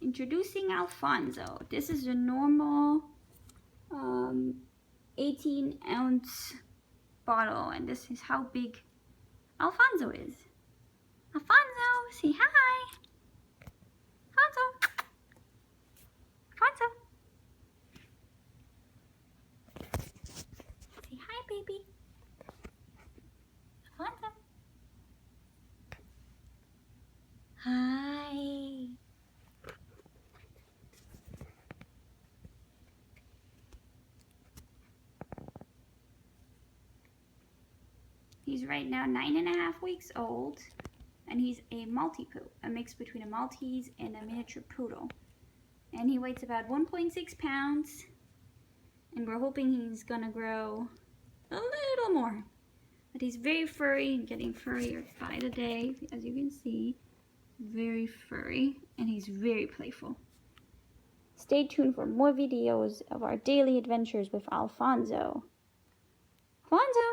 Introducing Alfonso. This is a normal 18-ounce bottle, and this is how big Alfonso is. Alfonso, say hi. Alfonso. Alfonso. Say hi, baby. Alfonso. Hi. He's right now 9.5 weeks old, and he's a Maltipoo, a mix between a Maltese and a miniature poodle. And he weighs about 1.6 pounds, and we're hoping he's gonna grow a little more. But he's very furry and getting furrier by the day, as you can see. Very furry, and he's very playful. Stay tuned for more videos of our daily adventures with Alfonso. Alfonso!